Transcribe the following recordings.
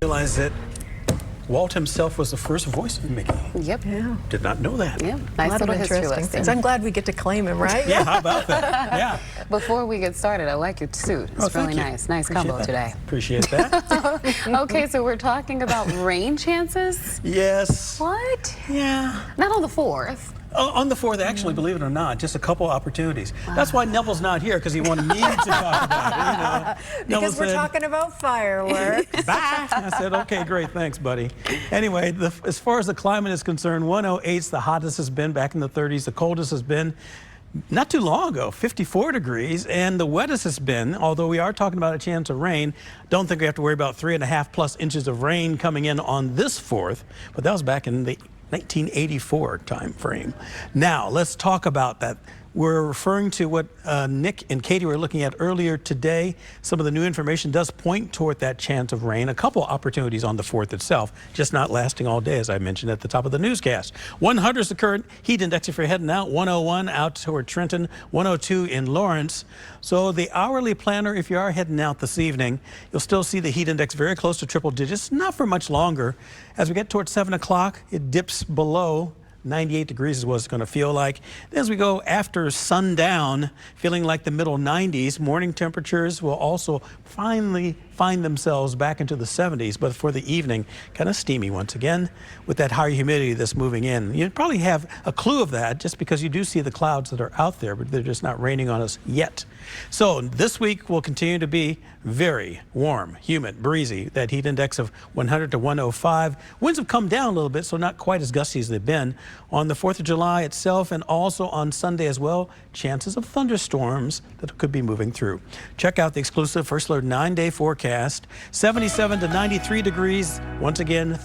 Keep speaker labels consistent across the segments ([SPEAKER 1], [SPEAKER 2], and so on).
[SPEAKER 1] Realize that Walt himself was the first voice of Mickey.
[SPEAKER 2] Yep.
[SPEAKER 3] Yeah.
[SPEAKER 1] Did not know that.
[SPEAKER 2] Yeah. Nice little history
[SPEAKER 3] interesting
[SPEAKER 2] lesson.
[SPEAKER 3] things. I'm glad we get to claim him, right?
[SPEAKER 1] Yeah, how about that? Yeah.
[SPEAKER 2] Before we get started, I like your suit. It's really nice. Nice combo today.
[SPEAKER 1] Appreciate that.
[SPEAKER 2] Okay, so we're talking about rain chances.
[SPEAKER 1] Yes.
[SPEAKER 2] What?
[SPEAKER 1] Yeah.
[SPEAKER 2] Not on the 4th.
[SPEAKER 1] On the 4th, actually, believe it or not, just a couple opportunities. Wow. That's why Neville's not here, because he wanted me to talk about it.
[SPEAKER 3] Because we're talking about fireworks.
[SPEAKER 1] Bye. I said, okay, great, thanks, buddy. Anyway, as far as the climate is concerned, 108's the hottest has been back in the 30s. The coldest has been not too long ago, 54 degrees, and the wettest has been, although we are talking about a chance of rain, don't think we have to worry about 3.5+ inches of rain coming in on this 4th, but that was back in the 1984 time frame. Now, let's talk about that. We're referring to what Nick and Katie were looking at earlier today. Some of the new information does point toward that chance of rain. A couple opportunities on the 4th itself, just not lasting all day, as I mentioned at the top of the newscast. 100 is the current heat index if you're heading out. 101 out toward Trenton, 102 in Lawrence. So the hourly planner, if you are heading out this evening, you'll still see the heat index very close to triple digits, not for much longer. As we get towards 7 o'clock, it dips below 98 degrees is what it's going to feel like. Then as we go after sundown, feeling like the middle 90s, morning temperatures will also finally find themselves back into the 70s, but for the evening, kind of steamy once again with that higher humidity that's moving in. You probably have a clue of that just because you do see the clouds that are out there, but they're just not raining on us yet. So this week will continue to be very warm, humid, breezy, that heat index of 100 to 105. Winds have come down a little bit, so not quite as gusty as they've been. On the 4th of July itself and also on Sunday as well, chances of thunderstorms that could be moving through. Check out the exclusive First Alert 9-day forecast. 77 to 93 degrees. Once again,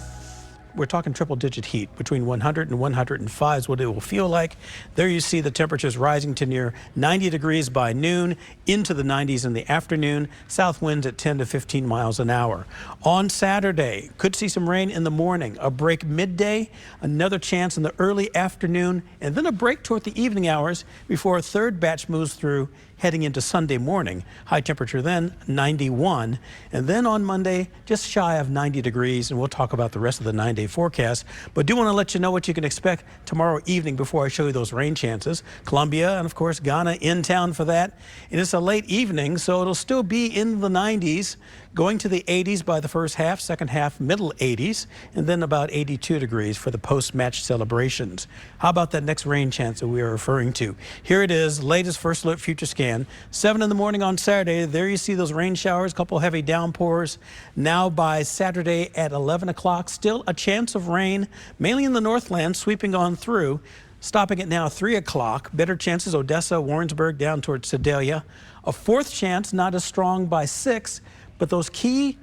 [SPEAKER 1] we're talking triple-digit heat. Between 100 and 105 is what it will feel like. There you see the temperatures rising to near 90 degrees by noon, into the 90s in the afternoon. South winds at 10 to 15 miles an hour. On Saturday, could see some rain in the morning. A break midday, another chance in the early afternoon, and then a break toward the evening hours before a third batch moves through, heading into Sunday morning. High temperature then 91, and then on Monday just shy of 90 degrees, and we'll talk about the rest of the 9-day forecast. But do want to let you know what you can expect tomorrow evening before I show you those rain chances. Columbia and of course Ghana in town for that, and it's a late evening, so it'll still be in the 90s, going to the 80s by the first half, second half middle 80s, and then about 82 degrees for the post-match celebrations. How about that next rain chance that we are referring to? Here it is, latest First Alert Future Scan. 7 in the morning on Saturday, there you see those rain showers, couple heavy downpours. Now by Saturday at 11 o'clock, still a chance of rain, mainly in the Northland, sweeping on through. Stopping at now 3 o'clock. Better chances, Odessa, Warrensburg, down towards Sedalia. A fourth chance, not as strong by 6, but those key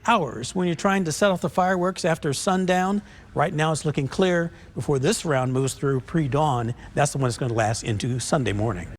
[SPEAKER 1] hours when you're trying to set off the fireworks after sundown, right now it's looking clear before this round moves through pre-dawn. That's the one that's going to last into Sunday morning.